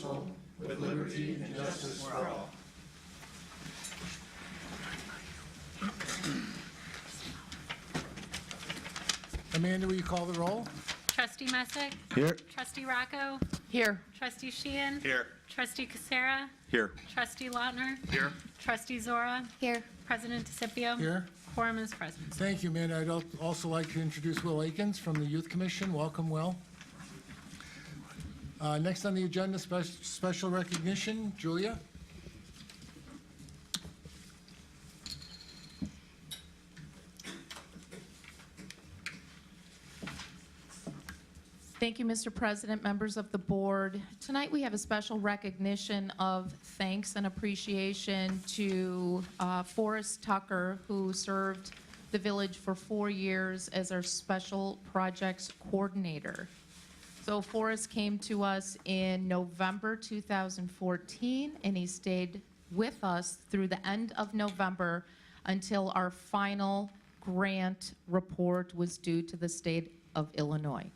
Council with liberty and justice for all. Amanda, will you call the roll? Trustee Messick? Here. Trustee Rocco? Here. Trustee Sheehan? Here. Trustee Casera? Here. Trustee Lautner? Here. Trustee Zora? Here. President DeCipio? Here. Quorum is present. Thank you, Amanda. I'd also like to introduce Will Akins from the Youth Commission. Welcome, Will. Next on the agenda, special recognition. Julia? Thank you, Mr. President, members of the board. Tonight we have a special recognition of thanks and appreciation to Forrest Tucker, who served the village for 4 years as our special projects coordinator. So Forrest came to us in November 2014, and he stayed with us through the end of November until our final grant report was due to the state of Illinois.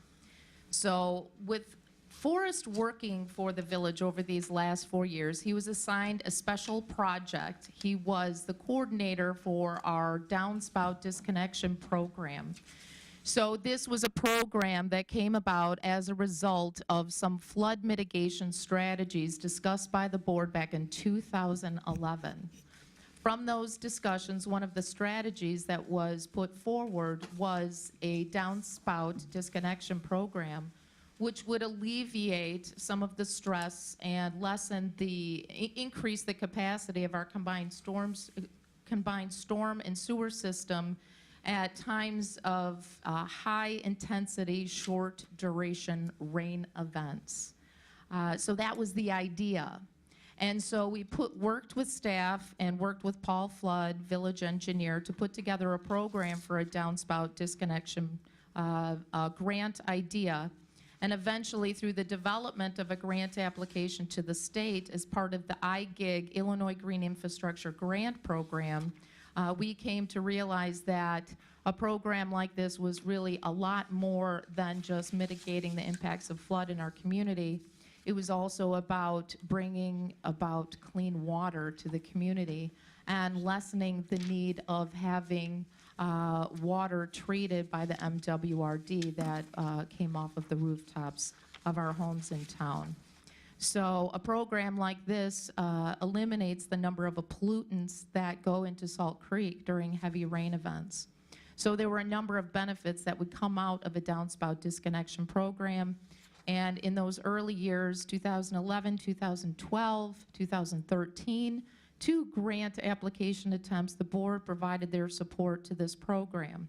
So with Forrest working for the village over these last 4 years, he was assigned a special project. He was the coordinator for our downspout disconnection program. So this was a program that came about as a result of some flood mitigation strategies discussed by the board back in 2011. From those discussions, one of the strategies that was put forward was a downspout disconnection program, which would alleviate some of the stress and increase the capacity of our combined storm and sewer system at times of high intensity, short duration rain events. So that was the idea. And so we worked with staff and worked with Paul Flood, village engineer, to put together a program for a downspout disconnection grant idea. And eventually, through the development of a grant application to the state as part of the IGIG, Illinois Green Infrastructure Grant Program, we came to realize that a program like this was really a lot more than just mitigating the impacts of flood in our community. It was also about bringing about clean water to the community and lessening the need of having water treated by the MWRD that came off of the rooftops of our homes in town. So a program like this eliminates the number of pollutants that go into Salt Creek during heavy rain events. So there were a number of benefits that would come out of a downspout disconnection program. And in those early years, 2011, 2012, 2013, 2 grant application attempts, the board provided their support to this program.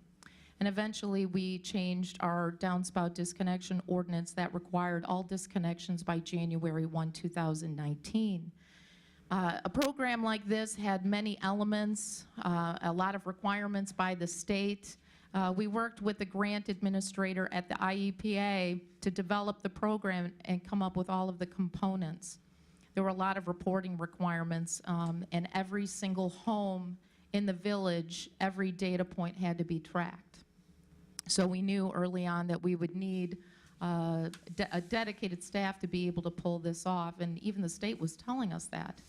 And eventually we changed our downspout disconnection ordinance that required all disconnections by January 1, 2019. A program like this had many elements, a lot of requirements by the state. We worked with the grant administrator at the IEPA to develop the program and come up with all of the components. There were a lot of reporting requirements, and every single home in the village, every data point had to be tracked. So we knew early on that we would need a dedicated staff to be able to pull this off, and even the state was telling us that.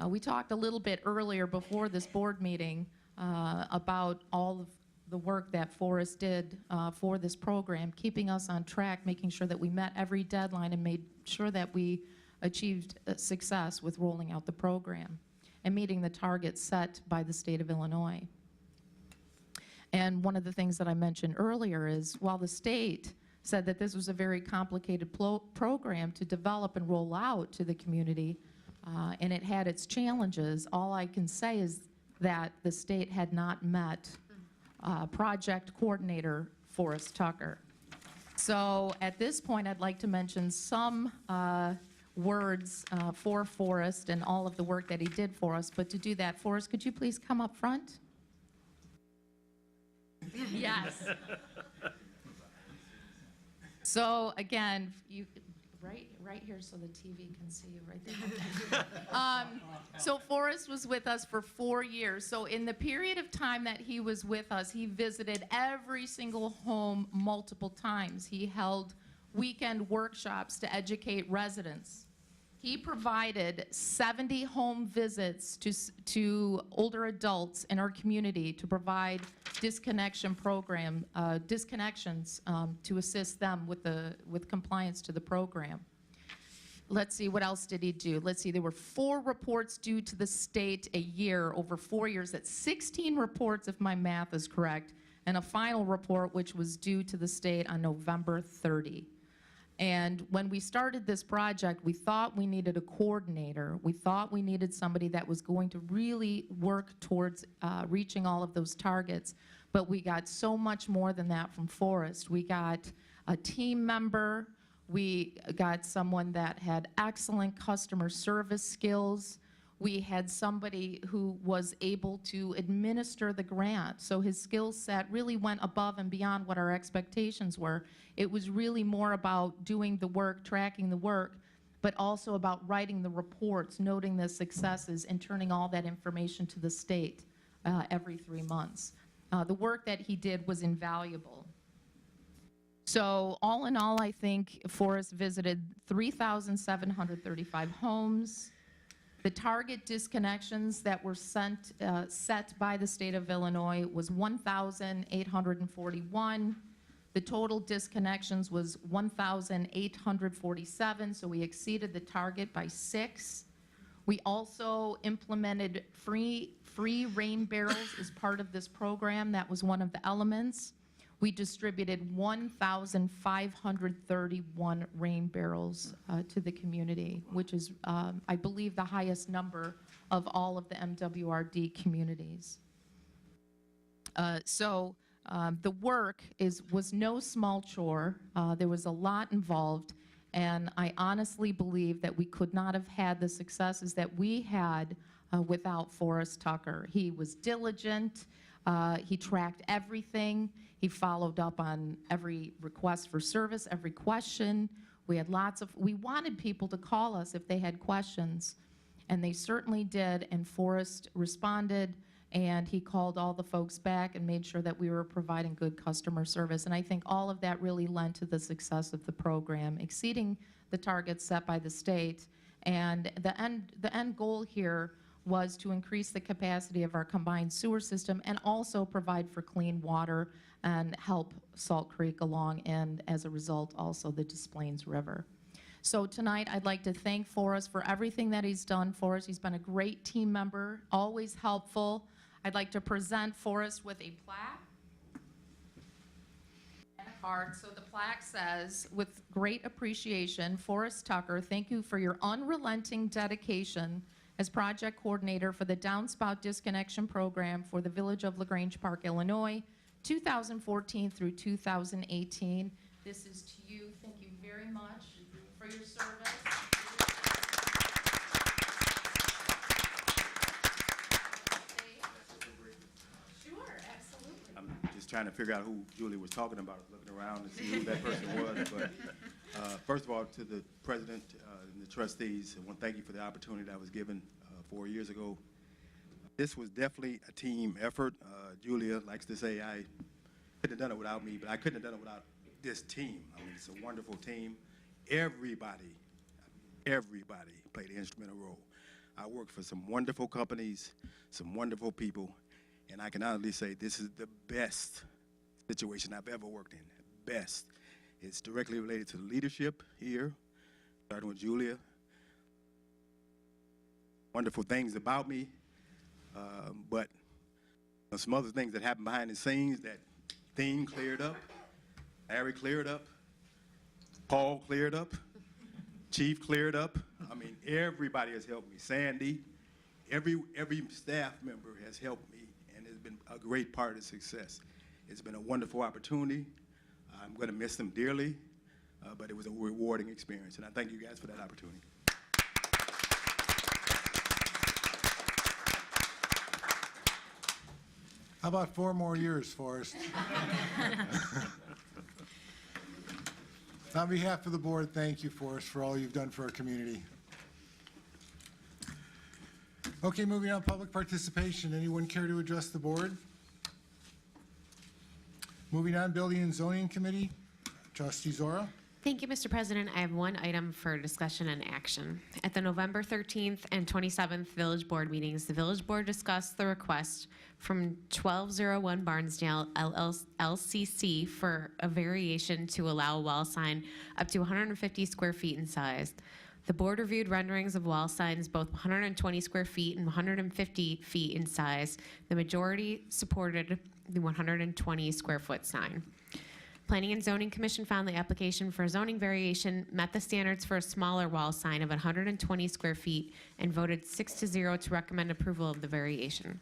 We talked a little bit earlier before this board meeting about all of the work that Forrest did for this program, keeping us on track, making sure that we met every deadline and made sure that we achieved success with rolling out the program and meeting the targets set by the state of Illinois. And one of the things that I mentioned earlier is while the state said that this was a very complicated program to develop and roll out to the community, and it had its challenges, all I can say is that the state had not met project coordinator Forrest Tucker. So at this point, I'd like to mention some words for Forrest and all of the work that he did for us. But to do that, Forrest, could you please come up front? Yes. So again, you right here so the TV can see you right there. So Forrest was with us for 4 years. So in the period of time that he was with us, he visited every single home multiple times. He held weekend workshops to educate residents. He provided 70 home visits to older adults in our community to provide disconnections to assist them with compliance to the program. Let's see, what else did he do? Let's see, there were 4 reports due to the state a year over 4 years. That's 16 reports, if my math is correct, and a final report which was due to the state on November 30. And when we started this project, we thought we needed a coordinator. We thought we needed somebody that was going to really work towards reaching all of those targets. But we got so much more than that from Forrest. We got a team member. We got someone that had excellent customer service skills. We had somebody who was able to administer the grant. So his skill set really went above and beyond what our expectations were. It was really more about doing the work, tracking the work, but also about writing the reports, noting the successes, and turning all that information to the state every 3 months. The work that he did was invaluable. So all in all, I think Forrest visited 3,735 homes. The target disconnections that were set by the state of Illinois was 1,841. The total disconnections was 1,847, so we exceeded the target by 6. We also implemented free rain barrels as part of this program. That was one of the elements. We distributed 1,531 rain barrels to the community, which is, I believe, the highest number of all of the MWRD communities. The work was no small chore. There was a lot involved, and I honestly believe that we could not have had the successes that we had without Forrest Tucker. He was diligent. He tracked everything. He followed up on every request for service, every question. We wanted people to call us if they had questions, and they certainly did, and Forrest responded, and he called all the folks back and made sure that we were providing good customer service. And I think all of that really lent to the success of the program, exceeding the targets set by the state. And the end goal here was to increase the capacity of our combined sewer system and also provide for clean water and help Salt Creek along, and as a result, also the Des Plaines River. So tonight, I'd like to thank Forrest for everything that he's done for us. He's been a great team member, always helpful. I'd like to present Forrest with a plaque and a card. So the plaque says, with great appreciation, Forrest Tucker, thank you for your unrelenting dedication as project coordinator for the Downspout Disconnection Program for the Village of LaGrange Park, Illinois, 2014 through 2018. This is to you. Thank you very much for your service. Sure, absolutely. I'm just trying to figure out who Julie was talking about, looking around to see who that person was. But first of all, to the president and the trustees, I want to thank you for the opportunity that was given 4 years ago. This was definitely a team effort. Julia likes to say I couldn't have done it without me, but I couldn't have done it without this team. I mean, it's a wonderful team. Everybody played an instrumental role. I worked for some wonderful companies, some wonderful people, and I can honestly say this is the best situation I've ever worked in. Best. It's directly related to the leadership here, starting with Julia. Wonderful things about me, but some other things that happened behind the scenes. That theme cleared up, Harry cleared up, Paul cleared up, Chief cleared up. I mean, everybody has helped me. Sandy, every staff member has helped me, and it's been a great part of the success. It's been a wonderful opportunity. I'm going to miss them dearly, but it was a rewarding experience, and I thank you guys for that opportunity. How about 4 more years, Forrest? On behalf of the board, thank you, Forrest, for all you've done for our community. Okay, moving on, public participation. Anyone care to address the board? Moving on, Building and Zoning Committee, Trustee Zora. Thank you, Mr. President. I have one item for discussion and action. At the November 13th and 27th Village Board meetings, the Village Board discussed the request from 1201 Barnesdale LCC for a variation to allow a wall sign up to 150 square feet in size. The board reviewed renderings of wall signs both 120 square feet and 150 feet in size. The majority supported the 120 square foot sign. Planning and Zoning Commission found the application for a zoning variation met the standards for a smaller wall sign of 120 square feet and voted 6-0 to recommend approval of the variation.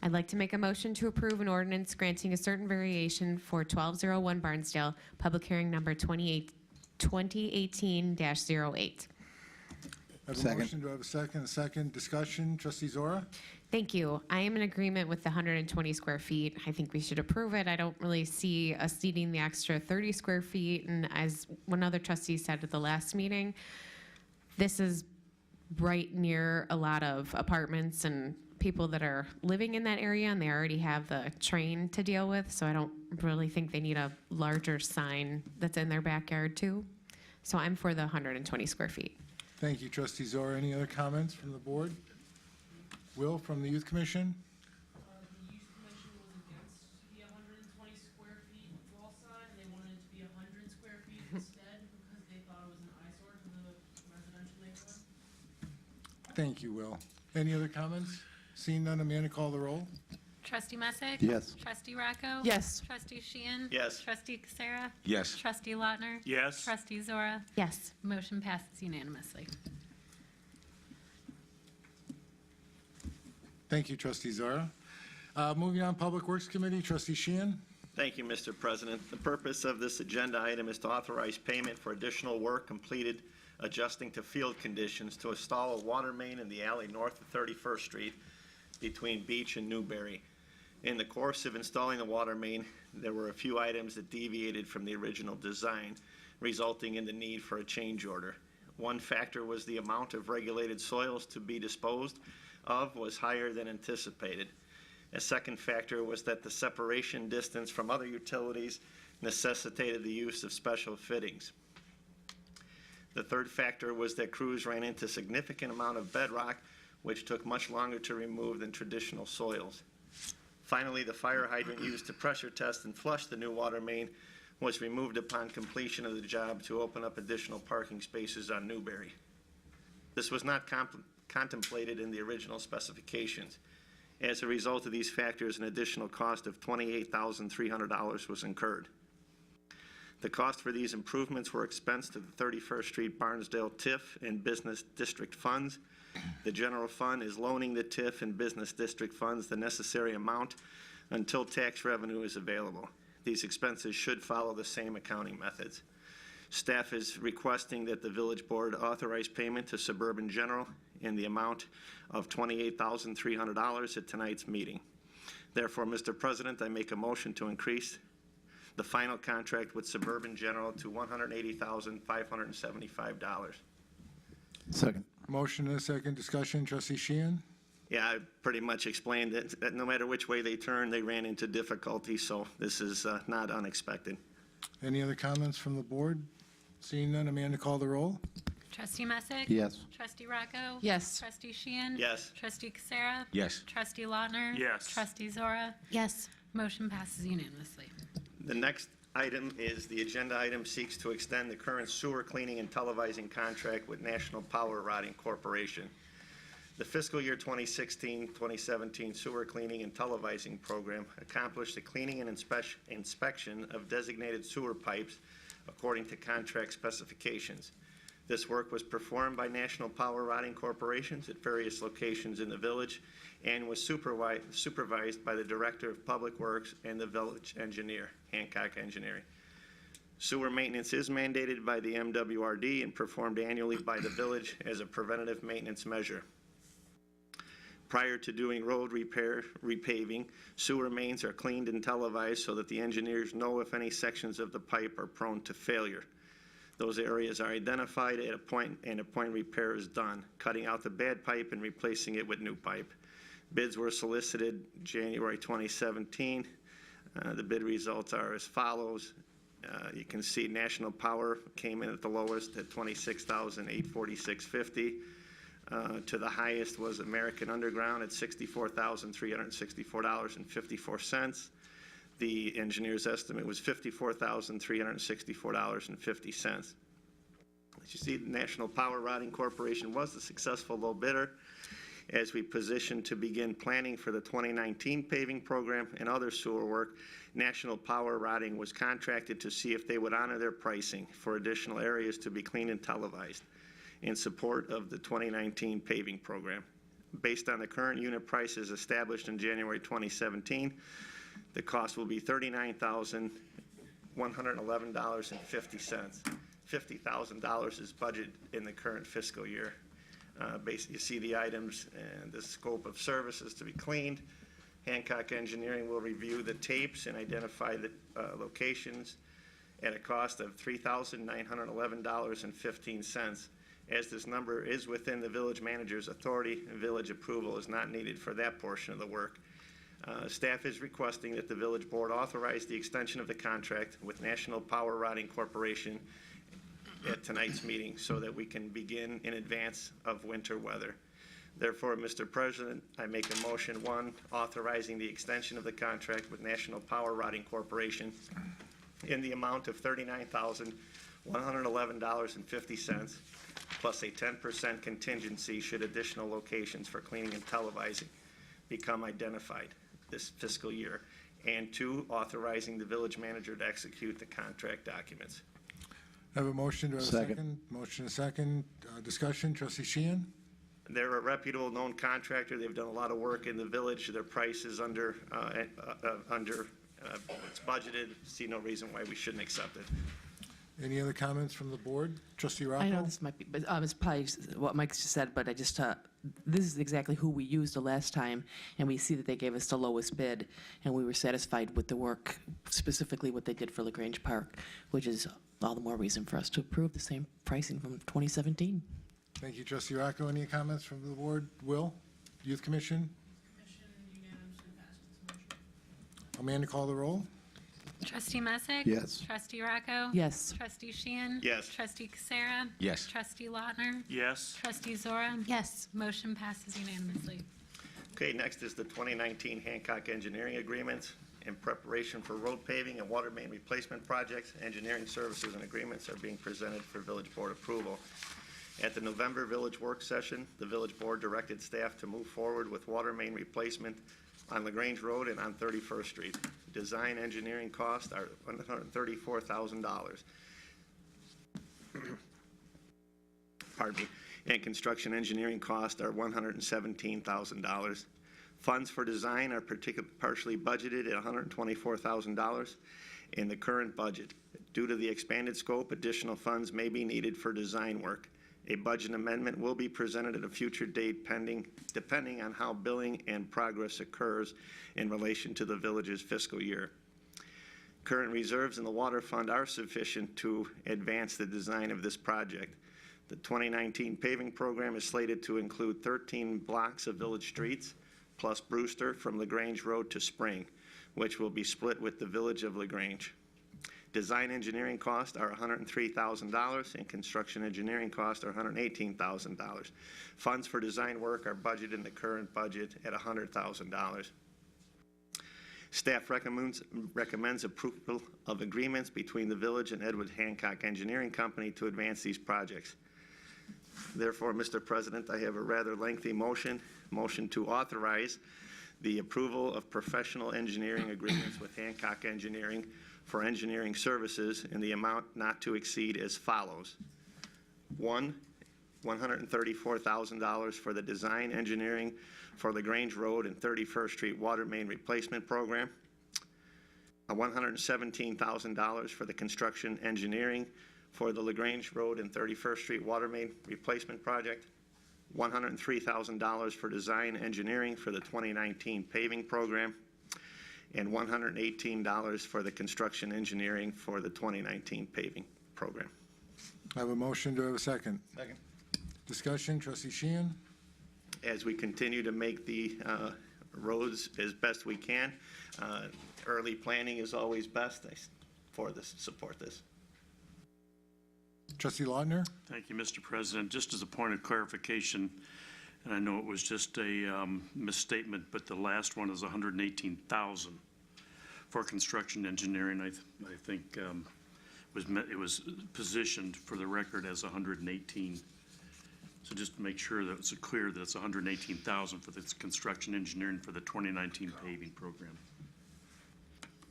I'd like to make a motion to approve an ordinance granting a certain variation for 1201 Barnesdale, public hearing number 2018-08. I have a Second. motion. Do I have a second? A second. Discussion. Trustee Zora? Thank you. I am in agreement with the 120 square feet. I think we should approve it. I don't really see us needing the extra 30 square feet. And as one other trustee said at the last meeting, this is right near a lot of apartments and people that are living in that area, and they already have the train to deal with. So I don't really think they need a larger sign that's in their backyard too. So I'm for the 120 square feet. Thank you, Trustee Zora. Any other comments from the board? Will, from the Youth Commission? The youth commission was against the 120 square feet wall sign, and they wanted it to be 100 square feet instead because they thought it was an eyesore to the residential neighborhood. Thank you, Will. Any other comments? Seeing none, Amanda, call the roll. Trustee Messick? Yes. Trustee Racco? Yes. Trustee Sheehan? Yes. Trustee Casera? Yes. Trustee Lautner? Yes. Trustee Zora? Yes. Motion passes unanimously. Thank you, Trustee Zara. Moving on, Public Works Committee, Trustee Sheehan. Thank you, Mr. President. The purpose of this agenda item is to authorize payment for additional work completed adjusting to field conditions to install a water main in the alley north of 31st Street between Beach and Newberry. In the course of installing the water main, there were a few items that deviated from the original design, resulting in the need for a change order. One factor was the amount of regulated soils to be disposed of was higher than anticipated. A second factor was that the separation distance from other utilities necessitated the use of special fittings. The third factor was that crews ran into significant amount of bedrock, which took much longer to remove than traditional soils. Finally, the fire hydrant used to pressure test and flush the new water main was removed upon completion of the job to open up additional parking spaces on Newberry. This was not contemplated in the original specifications. As a result of these factors, an additional cost of $28,300 was incurred. The cost for these improvements were expensed to the 31st Street Barnesdale TIF and Business District funds. The general fund is loaning the TIF and Business District funds the necessary amount until tax revenue is available. These expenses should follow the same accounting methods. Staff is requesting that the Village Board authorize payment to Suburban General in the amount of $28,300 at tonight's meeting. Therefore, Mr. President, I make a motion to increase the final contract with Suburban General to $180,575. Second. Motion and a second. Discussion. Trustee Sheehan. Yeah, I pretty much explained it, that no matter which way they turned, they ran into difficulty, so this is not unexpected. Any other comments from the board? Seeing none, Amanda, call the roll. Trustee Messick? Yes. Trustee Racco? Yes. Trustee Sheehan? Yes. Trustee Casera? Yes. Trustee Lautner? Yes. Trustee Zora? Yes. Motion passes unanimously. The next item is the agenda item seeks to extend the current sewer cleaning and televising contract with National Power Rotting Corporation. The fiscal year 2016-2017 sewer cleaning and televising program accomplished the cleaning and inspection of designated sewer pipes according to contract specifications. This work was performed by National Power Rotting Corporations at various locations in the village and was supervised by the Director of Public Works and the village engineer, Hancock Engineering. Sewer maintenance is mandated by the MWRD and performed annually by the village as a preventative maintenance measure. Prior to doing road repair, repaving, sewer mains are cleaned and televised so that the engineers know if any sections of the pipe are prone to failure. Those areas are identified at a point and a point repair is done, cutting out the bad pipe and replacing it with new pipe. Bids were solicited January 2017. The bid results are as follows. You can see National Power came in at the lowest at $26,846.50. To the highest was American Underground at $64,364.54. The engineer's estimate was $54,364.50. As you see, the National Power Routing Corporation was the successful low bidder as we position to begin planning for the 2019 paving program and other sewer work. National Power Routing was contracted to see if they would honor their pricing for additional areas to be cleaned and televised in support of the 2019 paving program. Based on the current unit prices established in January 2017, the cost will be $39,111.50. $50,000 is budgeted in the current fiscal year. Basically, you see the items and the scope of services to be cleaned. Hancock Engineering will review the tapes and identify the locations at a cost of $3,911.15. As this number is within the village manager's authority, village approval is not needed for that portion of the work. Staff is requesting that the village board authorize the extension of the contract with National Power Routing Corporation at tonight's meeting so that we can begin in advance of winter weather. Therefore, Mr. President, I make a motion, one, authorizing the extension of the contract with National Power Routing Corporation in the amount of $39,111.50 plus a 10% contingency should additional locations for cleaning and televising become identified this fiscal year. And two, authorizing the village manager to execute the contract documents. I have a motion. Do I have a Second. second? Motion, a second. Discussion. Trustee Sheehan? They're a reputable, known contractor. They've done a lot of work in the village. Their price is under what's budgeted. See no reason why we shouldn't accept it. Any other comments from the board? Trustee Rocco? I know this might be, but it's probably what Mike just said, but I just, this is exactly who we used the last time, and we see that they gave us the lowest bid, and we were satisfied with the work, specifically what they did for LaGrange Park, which is all the more reason for us to approve the same pricing from 2017. Thank you, Trustee Rocco. Any comments from the board? Will? Youth Commission? Commission unanimously passes this motion. Amanda, call the roll. Trustee Messick? Yes. Trustee Rocco? Yes. Trustee Sheehan? Yes. Trustee Casera? Yes. Trustee Lautner? Yes. Trustee Zora? Yes. Motion passes unanimously. Okay, next is the 2019 Hancock Engineering Agreements. In preparation for road paving and water main replacement projects, engineering services and agreements are being presented for village board approval. At the November village work session, the village board directed staff to move forward with water main replacement on LaGrange Road and on 31st Street. Design engineering costs are $134,000. Pardon me. And construction engineering costs are $117,000. Funds for design are partially budgeted at $124,000 in the current budget. Due to the expanded scope, additional funds may be needed for design work. A budget amendment will be presented at a future date depending on how billing and progress occurs in relation to the village's fiscal year. Current reserves in the water fund are sufficient to advance the design of this project. The 2019 paving program is slated to include 13 blocks of village streets, plus Brewster from LaGrange Road to Spring, which will be split with the village of LaGrange. Design engineering costs are $103,000 and construction engineering costs are $118,000. Funds for design work are budgeted in the current budget at $100,000. Staff recommends approval of agreements between the village and Edward Hancock Engineering Company to advance these projects. Therefore, Mr. President, I have a rather lengthy motion to authorize the approval of professional engineering agreements with Hancock Engineering for engineering services in the amount not to exceed as follows. One, $134,000 for the design engineering for LaGrange Road and 31st Street water main replacement program. $117,000 for the construction engineering for the LaGrange Road and 31st Street water main replacement project. $103,000 for design engineering for the 2019 paving program, and $118 for the construction engineering for the 2019 paving program. I have a motion. Do I have a second? Second. Discussion. Trustee Sheehan? As we continue to make the roads as best we can, early planning is always best. I support this. Trustee Lautner? Thank you, Mr. President. Just as a point of clarification, and I know it was just a misstatement, but the last one is 118,000 for construction engineering. I think it was positioned for the record as 118. So just to make sure that it's clear that it's 118,000 for this construction engineering for the 2019 paving program.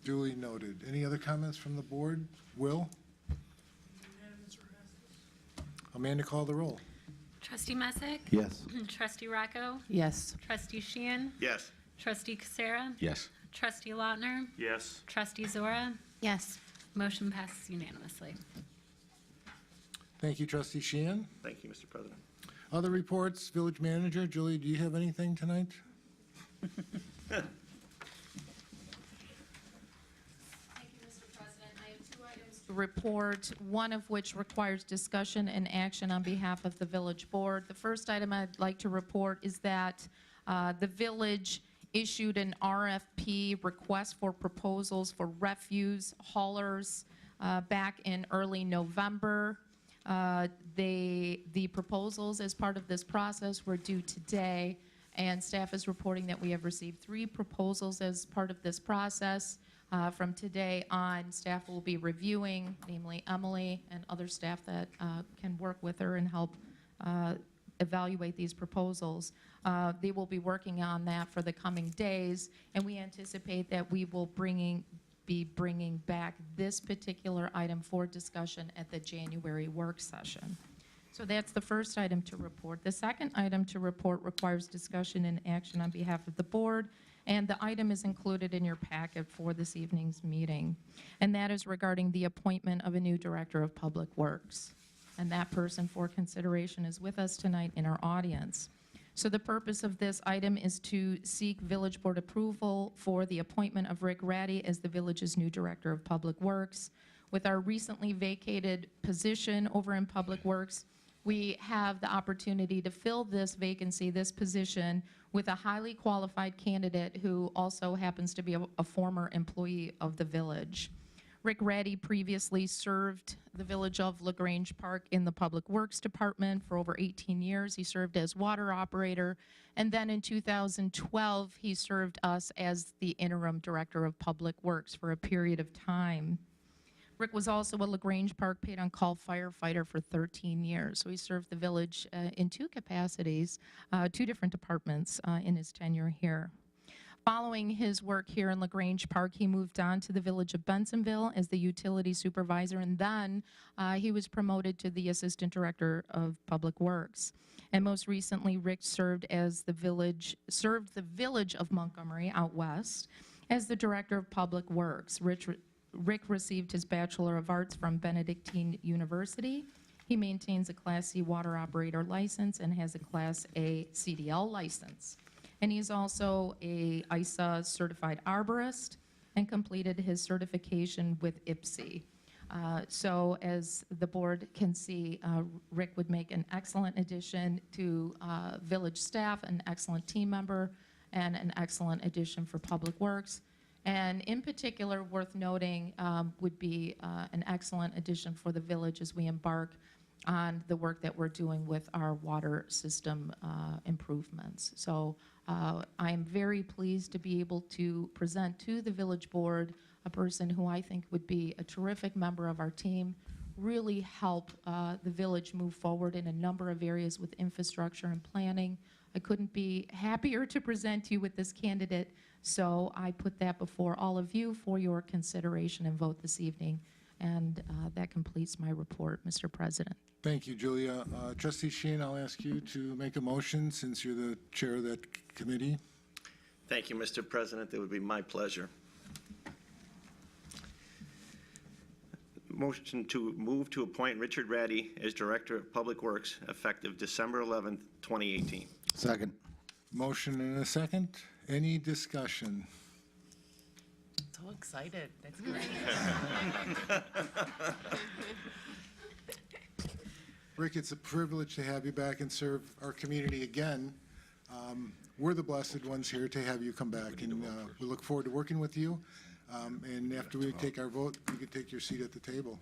Duly noted. Any other comments from the board? Will? Amanda, call the roll. Trustee Messick? Yes. Trustee Rocco? Yes. Trustee Sheehan? Yes. Trustee Casera? Yes. Trustee Lautner? Yes. Trustee Zora? Yes. Motion passes unanimously. Thank you, Trustee Sheehan. Thank you, Mr. President. Other reports, Village Manager. Julie, do you have anything tonight? Thank you, Mr. President. I have 2 items to report, one of which requires discussion and action on behalf of the village board. The first item I'd like to report is that the village issued an RFP, request for proposals for refuse haulers, back in early November. The proposals as part of this process were due today, and staff is reporting that we have received 3 proposals as part of this process. From today on, staff will be reviewing, namely Emily and other staff that can work with her and help evaluate these proposals. They will be working on that for the coming days, and we anticipate that we will be bringing back this particular item for discussion at the January work session. So that's the first item to report. The second item to report requires discussion and action on behalf of the board, and the item is included in your packet for this evening's meeting. And that is regarding the appointment of a new Director of Public Works. And that person for consideration is with us tonight in our audience. So the purpose of this item is to seek village board approval for the appointment of Rick Ratty as the village's new Director of Public Works. With our recently vacated position over in Public Works, we have the opportunity to fill this vacancy, this position, with a highly qualified candidate who also happens to be a former employee of the village. Rick Ratty previously served the village of Grange Park in the Public Works Department for over 18 years. He served as water operator, and then in 2012, he served us as the interim Director of Public Works for a period of time. Rick was also a LaGrange Park paid-on-call firefighter for 13 years, so he served the village in 2 capacities, 2 different departments in his tenure here. Following his work here in LaGrange Park, he moved on to the village of Bensonville as the utility supervisor, and then he was promoted to the assistant director of public works. And most recently, Rick served the village of Montgomery out west as the director of public works. Rick received his Bachelor of Arts from Benedictine University. He maintains a Class C water operator license and has a Class A CDL license. And he's also a ISA certified arborist and completed his certification with IPSI. So as the board can see, Rick would make an excellent addition to village staff, an excellent team member, and an excellent addition for Public Works. And in particular, worth noting, would be an excellent addition for the village as we embark on the work that we're doing with our water system improvements. So I am very pleased to be able to present to the village board a person who I think would be a terrific member of our team, really help the village move forward in a number of areas with infrastructure and planning. I couldn't be happier to present you with this candidate, so I put that before all of you for your consideration and vote this evening. And that completes my report, Mr. President. Thank you, Julia. Trustee Sheehan, I'll ask you to make a motion since you're the chair of that committee. Thank you, Mr. President. It would be my pleasure. Motion to move to appoint Richard Ratty as Director of Public Works effective December 11th, 2018. Second. Motion and a second. Any discussion? So excited. That's great. Rick, it's a privilege to have you back and serve our community again. We're the blessed ones here to have you come back, and we look forward to working with you. And after we take our vote, you can take your seat at the table.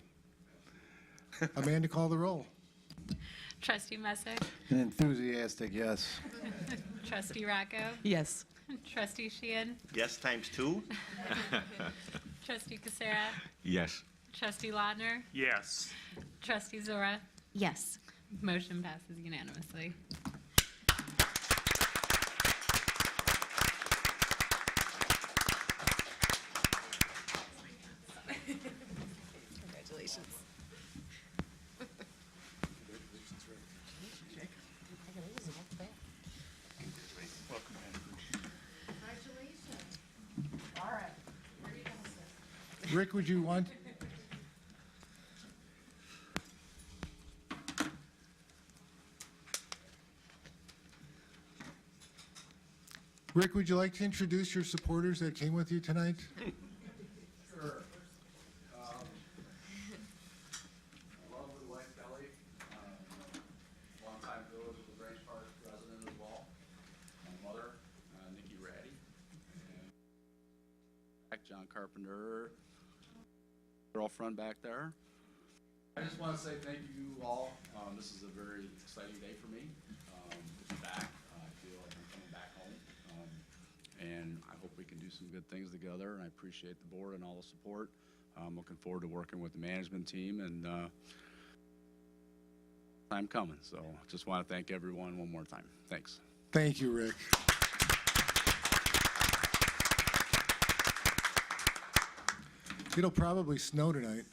Amanda, call the roll. Trustee Messick? An enthusiastic yes. Trustee Rocco? Yes. Trustee Sheehan? Yes times two? Trustee Casera? Yes. Trustee Lautner? Yes. Trustee Zora? Yes. Motion passes unanimously. Congratulations. Rick, would you want? Rick, would you like to introduce your supporters that came with you tonight? Sure. Lovely wife Kelly, longtime village of the Grange Park resident as well. My mother, Nikki Ratty. And John Carpenter, girlfriend back there. I just want to say thank you all. This is a very exciting day for me to be back. I feel like I'm coming back home. And I hope we can do some good things together, and I appreciate the board and all the support. I'm looking forward to working with the management team, and time coming. So just want to thank everyone one more time. Thanks. Thank you, Rick. It'll probably snow tonight.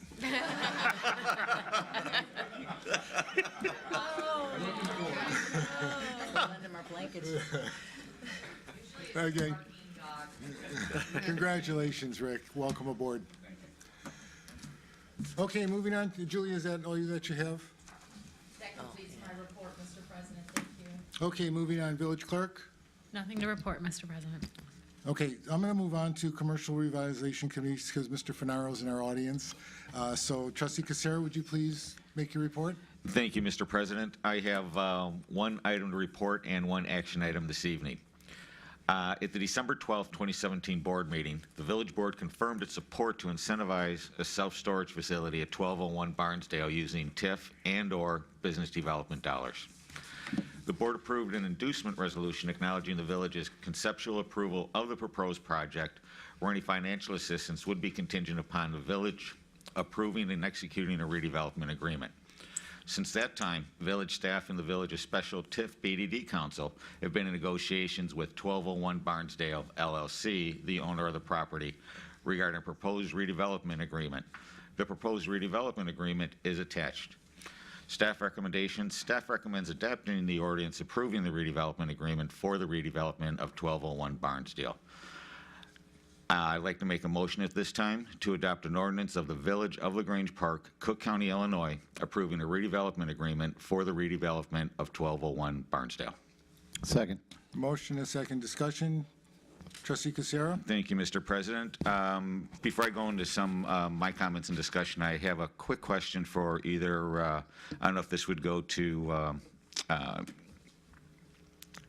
Okay. Congratulations, Rick. Welcome aboard. Okay, moving on to Julia, is that all that you have? That completes my report, Mr. President. Thank you. Okay, moving on, Village Clerk. Nothing to report, Mr. President. Okay, I'm going to move on to Commercial Revitalization Committees because Mr. Finaro's in our audience. So Trustee Casera, would you please make your report? Thank you, Mr. President. I have one item to report and one action item this evening. At the December 12, 2017 board meeting, the Village Board confirmed its support to incentivize a self-storage facility at 1201 Barnesdale using TIF and/or business development dollars. The board approved an inducement resolution acknowledging the village's conceptual approval of the proposed project, where any financial assistance would be contingent upon the village approving and executing a redevelopment agreement. Since that time, village staff and the village's special TIF BDD council have been in negotiations with 1201 Barnesdale LLC, the owner of the property, regarding a proposed redevelopment agreement. The proposed redevelopment agreement is attached. Staff recommendations. Staff recommends adopting the ordinance approving the redevelopment agreement for the redevelopment of 1201 Barnesdale. I'd like to make a motion at this time to adopt an ordinance of the Village of LaGrange Park, Cook County, Illinois, approving a redevelopment agreement for the redevelopment of 1201 Barnesdale. Second. Motion and second discussion. Trustee Casera? Thank you, Mr. President. Before I go into some my comments and discussion, I have a quick question for either, I don't know if this would go to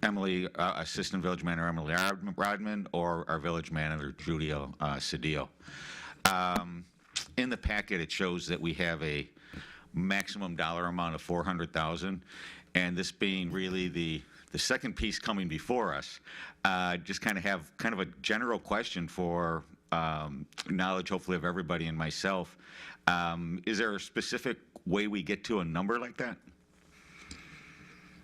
Emily, Assistant Village Manager Emily Rodman, or our Village Manager Julio Cedillo. In the packet, it shows that we have a maximum dollar amount of $400,000, and this being really the second piece coming before us, just kind of have kind of a general question for knowledge, hopefully, of everybody and myself. Is there a specific way we get to a number like that?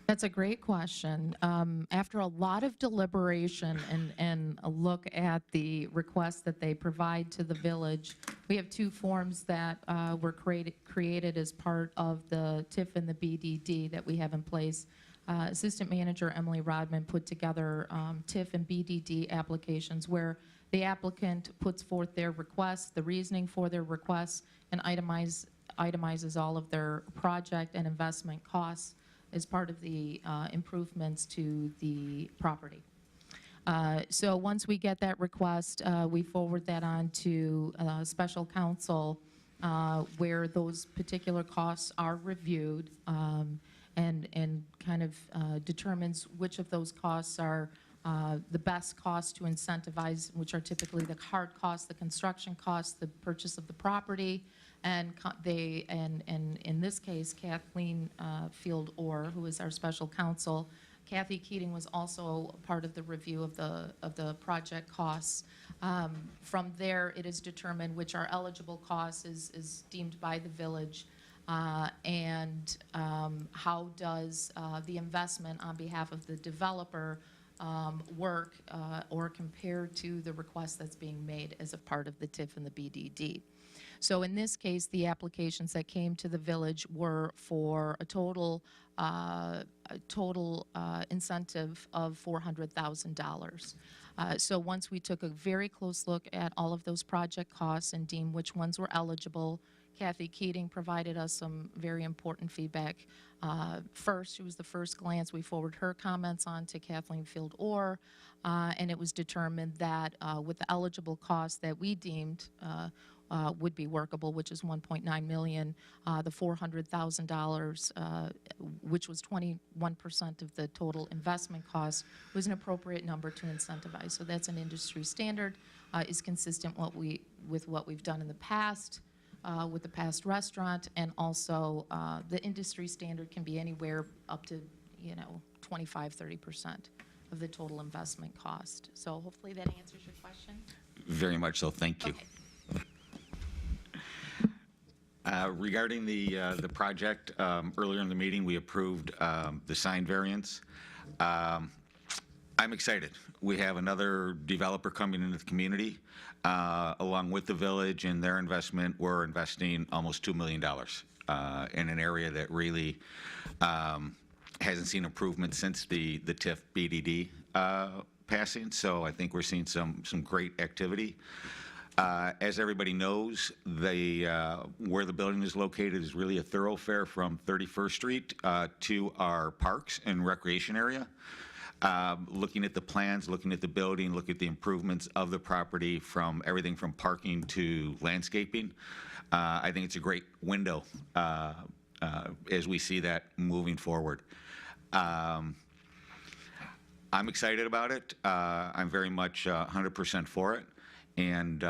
That's a great question. After a lot of deliberation and a look at the requests that they provide to the village, we have two forms that were created as part of the TIF and the BDD that we have in place. Assistant Manager Emily Rodman put together TIF and BDD applications where the applicant puts forth their requests, the reasoning for their requests, and itemizes all of their project and investment costs as part of the improvements to the property. So once we get that request, we forward that on to special counsel where those particular costs are reviewed and kind of determines which of those costs are the best costs to incentivize, which are typically the hard costs, the construction costs, the purchase of the property, and in this case, Kathleen Field Orr, who is our special counsel. Kathy Keating was also part of the review of the project costs. From there, it is determined which are eligible costs is deemed by the village, and how does the investment on behalf of the developer work or compare to the request that's being made as a part of the TIF and the BDD. So in this case, the applications that came to the village were for a total incentive of $400,000. So once we took a very close look at all of those project costs and deemed which ones were eligible, Kathy Keating provided us some very important feedback. First, it was the first glance. We forwarded her comments on to Kathleen Field Orr, and it was determined that with the eligible costs that we deemed would be workable, which is $1.9 million, the $400,000, which was 21% of the total investment cost, was an appropriate number to incentivize. So that's an industry standard, is consistent with what we've done in the past. With the past restaurant, and also the industry standard can be anywhere up to 25-30% of the total investment cost. So hopefully that answers your question. Very much so, thank you. Okay. Regarding the project, earlier in the meeting, we approved the sign variance. I'm excited. We have another developer coming into the community. Along with the village and their investment, we're investing almost $2 million in an area that really hasn't seen improvement since the TIF BDD passing. So I think we're seeing some great activity. As everybody knows, where the building is located is really a thoroughfare from 31st Street to our parks and recreation area. Looking at the plans, looking at the building, looking at the improvements of the property, from everything from parking to landscaping, I think it's a great window as we see that moving forward. I'm excited about it. I'm very much 100% for it, and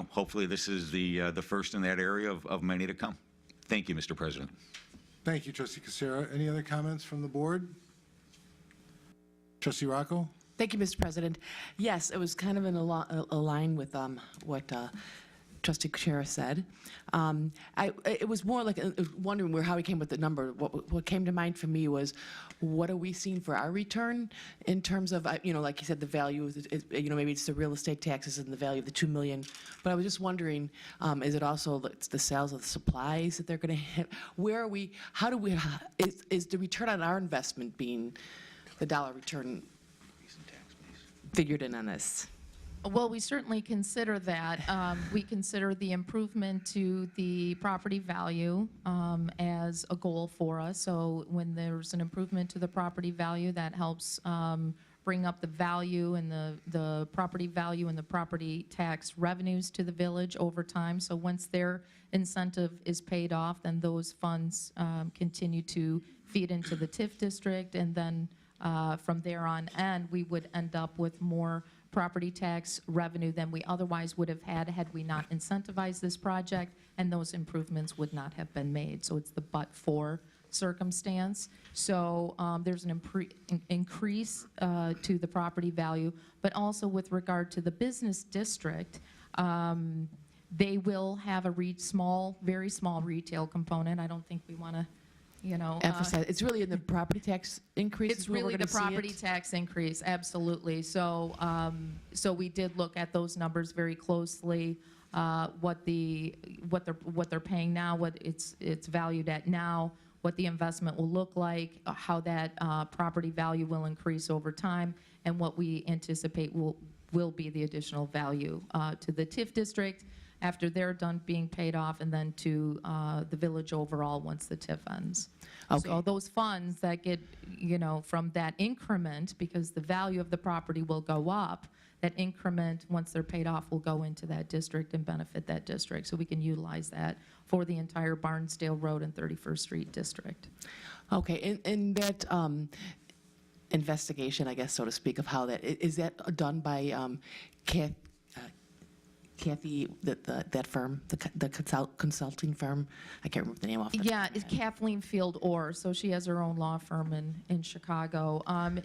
hopefully this is the first in that area of many to come. Thank you, Mr. President. Thank you, Trustee Casera. Any other comments from the board? Trustee Rocco? Thank you, Mr. President. Yes, it was kind of in a line with what Trustee Kuchera said. It was more like wondering how he came with the number. What came to mind for me was, what are we seeing for our return in terms of, like you said, the value, maybe it's the real estate taxes and the value of the $2 million. But I was just wondering, is it also the sales of the supplies that they're going to hit? Where are we? How do we? Is the return on our investment being the dollar return figured in on this? Well, we certainly consider that. We consider the improvement to the property value as a goal for us. So when there's an improvement to the property value, that helps bring up the value and the property value and the property tax revenues to the village over time. So once their incentive is paid off, then those funds continue to feed into the TIF district, and then from there on end, we would end up with more property tax revenue than we otherwise would have had we not incentivized this project, and those improvements would not have been made. So it's the but-for circumstance. So there's an increase to the property value, but also with regard to the business district, they will have a very small retail component. I don't think we want to emphasize. It's really in the property tax increase. It's really the property tax increase, absolutely. So, so we did look at those numbers very closely. What they're paying now, what it's valued at now, what the investment will look like, how that property value will increase over time, and what we anticipate will be the additional value to the TIF district after they're done being paid off, and then to the village overall once the TIF ends. Okay. So those funds that get, from that increment, because the value of the property will go up, that increment, once they're paid off, will go into that district and benefit that district. So we can utilize that for the entire Barnesdale Road and 31st Street district. Okay, and that investigation, I guess, so to speak, of how that, is that done by Kathy, that firm, the consulting firm? I can't remember the name off the top of Yeah, my it's head. Kathleen Field Orr, so she has her own law firm in Chicago.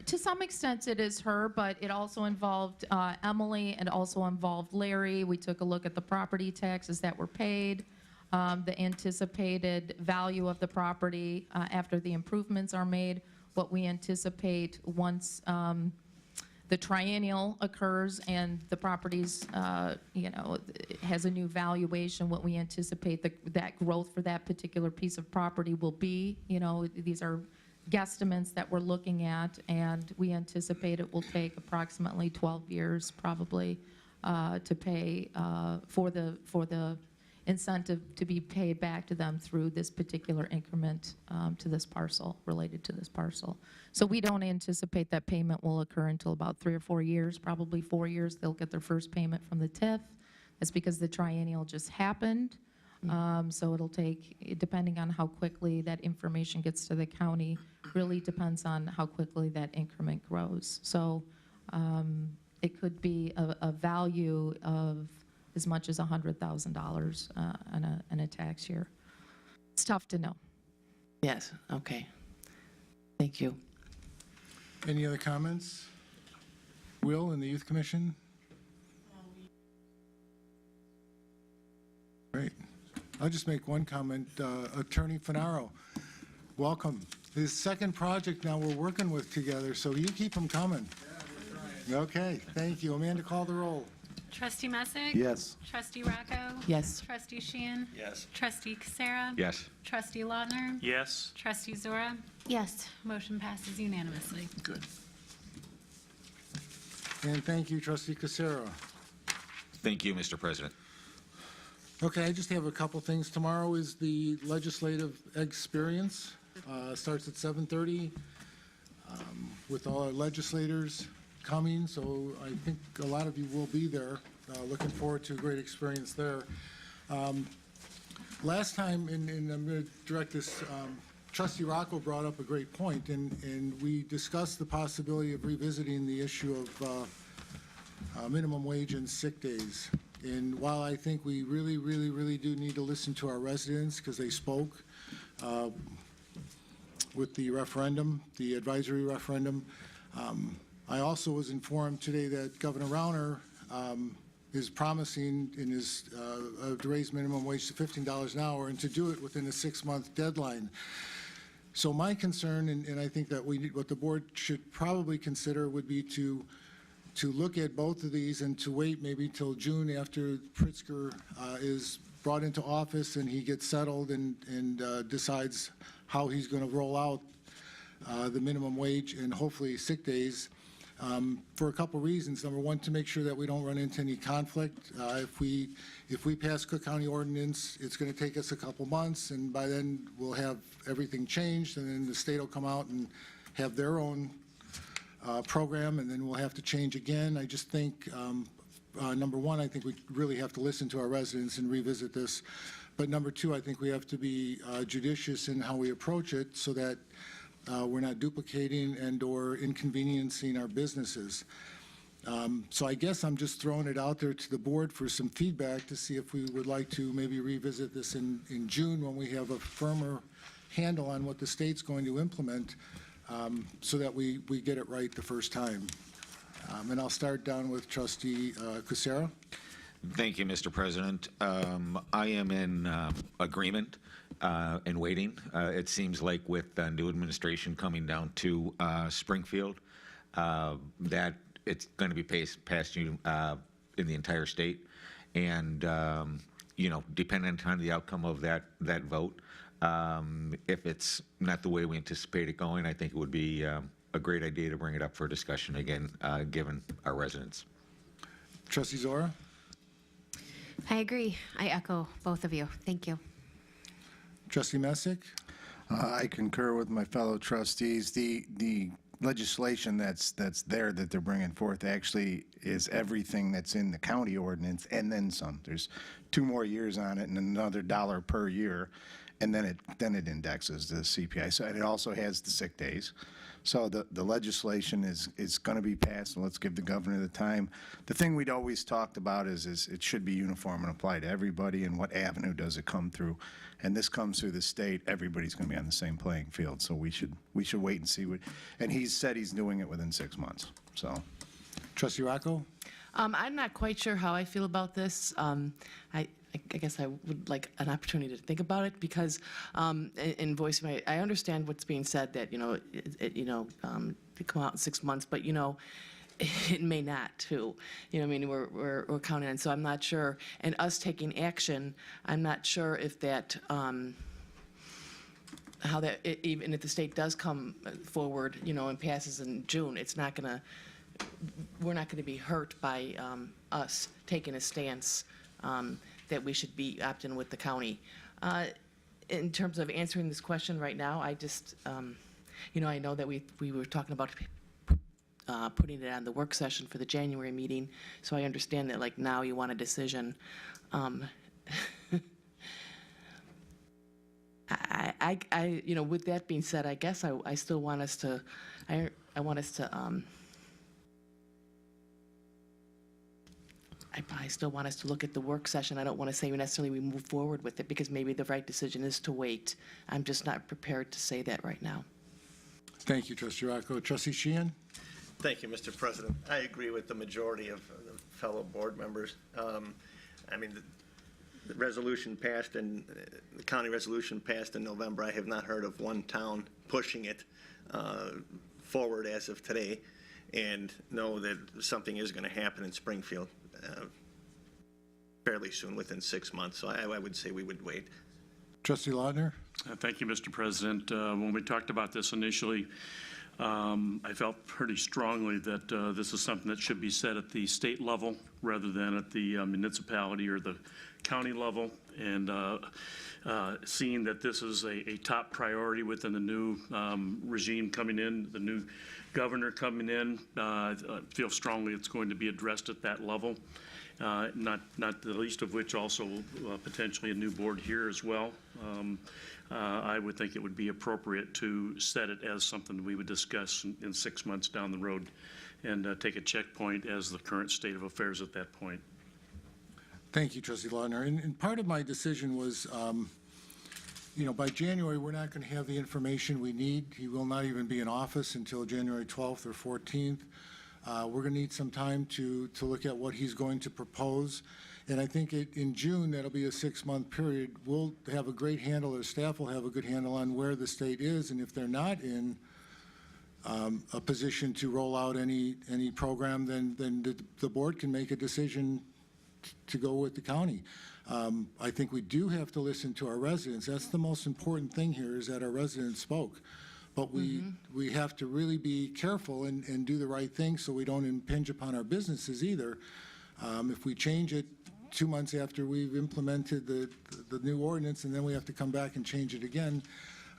To some extent, it is her, but it also involved Emily and also involved Larry. We took a look at the property taxes that were paid, the anticipated value of the property after the improvements are made, what we anticipate once the triennial occurs and the property's, has a new valuation, what we anticipate that growth for that particular piece of property will be. These are guesstimates that we're looking at, and we anticipate it will take approximately 12 years probably to pay for the incentive to be paid back to them through this particular increment to this parcel, related to this parcel. So we don't anticipate that payment will occur until about 3 or 4 years, probably 4 years. They'll get their first payment from the TIF. That's because the triennial just happened. So it'll take, depending on how quickly that information gets to the county, really depends on how quickly that increment grows. So it could be a value of as much as $100,000 in a tax year. It's tough to know. Yes, okay. Thank you. Any other comments? Will, in the Youth Commission? Great. I'll just make one comment. Attorney Finaro, welcome. His second project now we're working with together, so you keep them coming. Yeah, we're trying. Okay, thank you. Amanda, call the roll. Trustee Messick? Yes. Trustee Rocco? Yes. Trustee Sheehan? Yes. Trustee Casera? Yes. Trustee Lautner? Yes. Trustee Zora? Yes. Motion passes unanimously. Good. And thank you, Trustee Casera. Thank you, Mr. President. Okay, I just have a couple things. Tomorrow is the legislative experience. Starts at 7:30 with all our legislators coming, so I think a lot of you will be there. Looking forward to a great experience there. Last time, and I'm going to direct this, Trustee Rocco brought up a great point, and we discussed the possibility of revisiting the issue of minimum wage and sick days. And while I think we really do need to listen to our residents because they spoke with the referendum, the advisory referendum, I also was informed today that Governor Rauner is promising in his to raise minimum wage to $15 an hour and to do it within a 6-month deadline. So my concern, and I think that what the board should probably consider would be to look at both of these and to wait maybe till June after Pritzker is brought into office and he gets settled and decides how he's going to roll out the minimum wage and hopefully sick days for a couple reasons. Number one, to make sure that we don't run into any conflict. If we pass Cook County ordinance, it's going to take us a couple months, and by then we'll have everything changed, and then the state will come out and have their own program, and then we'll have to change again. I just think, number one, I think we really have to listen to our residents and revisit this. But number two, I think we have to be judicious in how we approach it so that we're not duplicating and or inconveniencing our businesses. So I guess I'm just throwing it out there to the board for some feedback to see if we would like to maybe revisit this in June when we have a firmer handle on what the state's going to implement so that we get it right the first time. And I'll start down with Trustee Kucera. Thank you, Mr. President. I am in agreement and waiting. It seems like with the new administration coming down to Springfield, that it's going to be passed in the entire state. And, depending on the outcome of that vote, if it's not the way we anticipate it going, I think it would be a great idea to bring it up for discussion again, given our residents. Trustee Zora. I agree. I echo both of you. Thank you. Trustee Messick. I concur with my fellow trustees. The legislation that's there that they're bringing forth actually is everything that's in the county ordinance and then some. There's 2 more years on it and another $1 per year. and then it indexes the CPI. So it also has the sick days. So the legislation is going to be passed, and let's give the governor the time. The thing we'd always talked about is it should be uniform and apply to everybody, and what avenue does it come through? And this comes through the state, everybody's going to be on the same playing field, so we should wait and see what, and he's said he's doing it within 6 months, so. Trustee Rocco? I'm not quite sure how I feel about this. I guess I would like an opportunity to think about it because in voicing my, I understand what's being said that, to come out in 6 months, but, it may not too. I mean, we're counting on, so I'm not sure. And us taking action, I'm not sure if that, how that, even if the state does come forward, and passes in June, it's not gonna, we're not gonna be hurt by us taking a stance that we should be opt-in with the county. In terms of answering this question right now, I just, I know that we were talking about putting it on the work session for the January meeting, so I understand that, like, now you want a decision. With that being said, I guess I still want us to, I want us to, I still want us to look at the work session. I don't want to say necessarily we move forward with it because maybe the right decision is to wait. I'm just not prepared to say that right now. Thank you, Trustee Rocco. Trustee Sheehan? Thank you, Mr. President. I agree with the majority of the fellow board members. I mean, the resolution passed and the county resolution passed in November. I have not heard of one town pushing it forward as of today, and know that something is going to happen in Springfield fairly soon, within 6 months. So I would say we would wait. Trustee Lautner? Thank you, Mr. President. When we talked about this initially, I felt pretty strongly that this is something that should be set at the state level rather than at the municipality or the county level. And seeing that this is a top priority within the new regime coming in, the new governor coming in, I feel strongly it's going to be addressed at that level. Not the least of which also potentially a new board here as well. I would think it would be appropriate to set it as something we would discuss in 6 months down the road and take a checkpoint as the current state of affairs at that point. Thank you, Trustee Lautner. And part of my decision was, by January, we're not going to have the information we need. He will not even be in office until January 12th or 14th. We're going to need some time to look at what he's going to propose. And I think in June, that'll be a 6-month period. We'll have a great handle, or staff will have a good handle on where the state is, and if they're not in a position to roll out any program, then the board can make a decision to go with the county. I think we do have to listen to our residents. That's the most important thing here, is that our residents spoke. But we have to really be careful and do the right thing so we don't impinge upon our businesses either. If we change it 2 months after we've implemented the new ordinance and then we have to come back and change it again,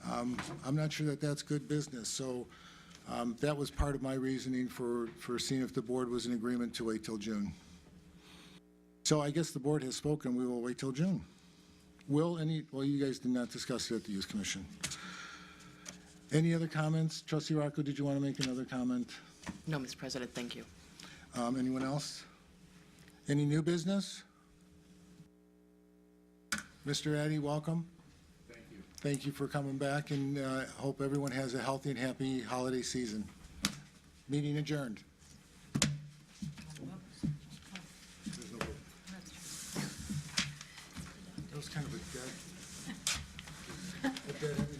I'm not sure that that's good business. So that was part of my reasoning for seeing if the board was in agreement to wait till June. So I guess the board has spoken. We will wait till June. Well, you guys did not discuss it at the Youth Commission. Any other comments? Trustee Rocco, did you want to make another comment? No, Mr. President, thank you. Anyone else? Any new business? Mr. Addy, welcome. Thank you. Thank you for coming back, and hope everyone has a healthy and happy holiday season. Meeting adjourned. That was kind of a dead ending.